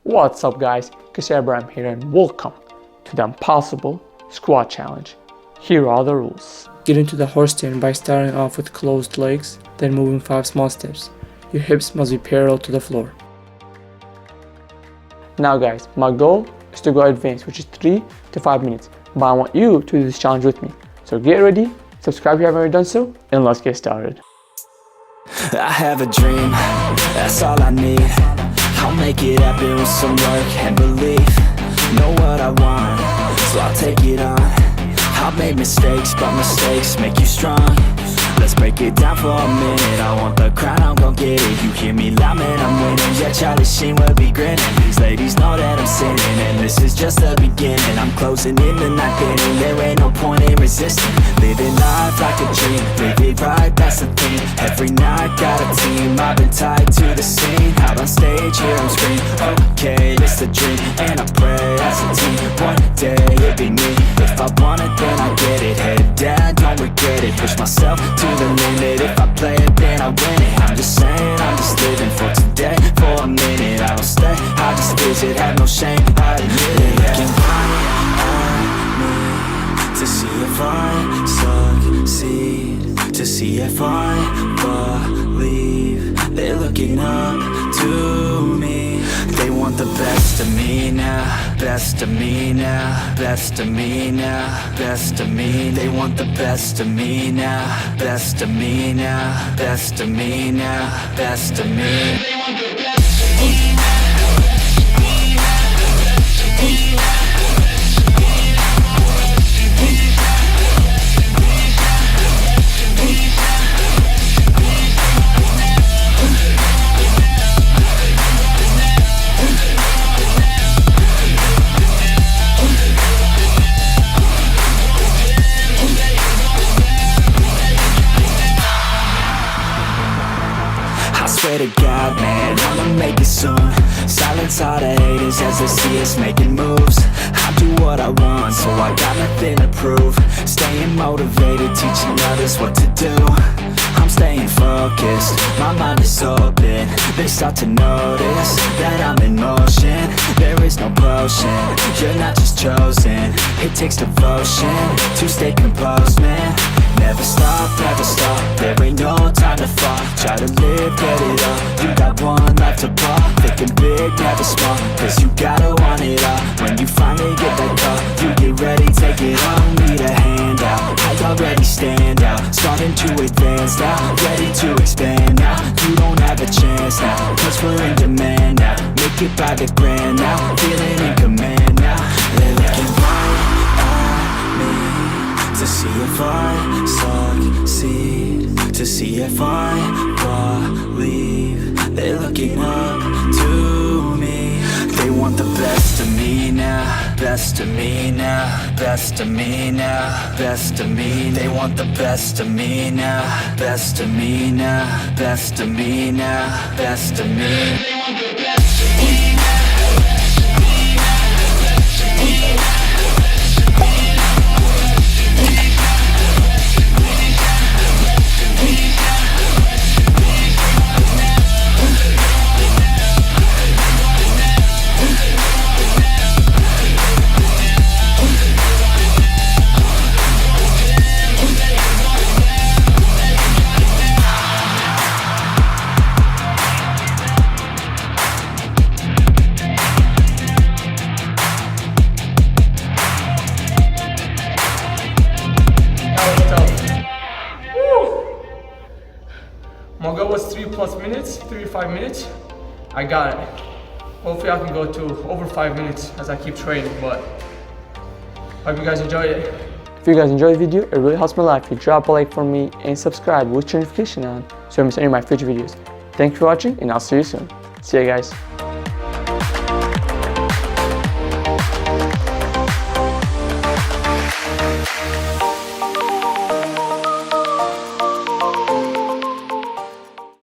What's up guys, GoldShred here and welcome to the Impossible Squat Challenge. Here are the rules. Get into the horse stand by starting off with closed legs, then moving 5 small steps. Your hips must be parallel to the floor. Now guys, my goal is to go advanced, which is 3 to 5 minutes, but I want you to do this challenge with me. So get ready, subscribe if you haven't already done so, and let's get started. I have a dream, that's all I need. I'll make it happen with some work and belief. Know what I want, so I'll take it on. I'll make mistakes, but mistakes make you strong. Let's break it down for a minute. I want the crown, I'm gon' get it. You hear me loud, man, I'm winning. Yeah, Charlie Sheen will be grinning. These ladies know that I'm sinning, and this is just the beginning. I'm closing in the night inning. There ain't no point in resisting. Living life like a dream, live it right, that's the thing. Every night got a team, I've been tied to the scene. Out on stage, here I'm screaming, okay, it's a dream. And I pray as a team, one day it'll be me. If I want it, then I get it. Head down, don't regret it. Push myself to the limit. If I play it, then I win it. I'm just saying, I'm just living for today. For a minute, I don't stay, I just visit. Have no shame, I admit it. Looking right at me to see if I succeed, to see if I believe. They're looking up to me. They want the best of me now, best of me now, best of me now, best of me. They want the best of me now, best of me now, best of me now, best of me. They want the best of me now. Swear to God, man, I'ma make it soon. Silence all the haters as they see us making moves. I do what I want, so I got nothing to prove. Staying motivated, teaching others what to do. I'm staying focused, my mind is open. They start to notice that I'm in motion. There is no potion, you're not just chosen. It takes devotion to stay composed, man. Never stop, there ain't no time to fall. Try to live, get it all, you got one life to ball. Thinking big, never small, cause you gotta want it all. When you finally get that call, you get ready, take it on. Need a handout, I already stand out. Starting to advance now, ready to expand now. You don't have a chance now, cause we're in demand now. Make it by the grand now, feeling in command now. They're looking right at me to see if I succeed, to see if I believe. They're looking up to me. They want the best of me now, best of me now, best of me now, best of me. They want the best of me now, best of me now, best of me now, best of me. They want the best of me now. My goal was 3+ minutes, 3 to 5 minutes. I got it. Hopefully I can go to over 5 minutes as I keep training, but hope you guys enjoyed it. If you guys enjoyed the video, it really helps my life if you drop a like for me and subscribe with your notification on so you don't miss any of my future videos. Thank you for watching and I'll see you soon. See ya guys.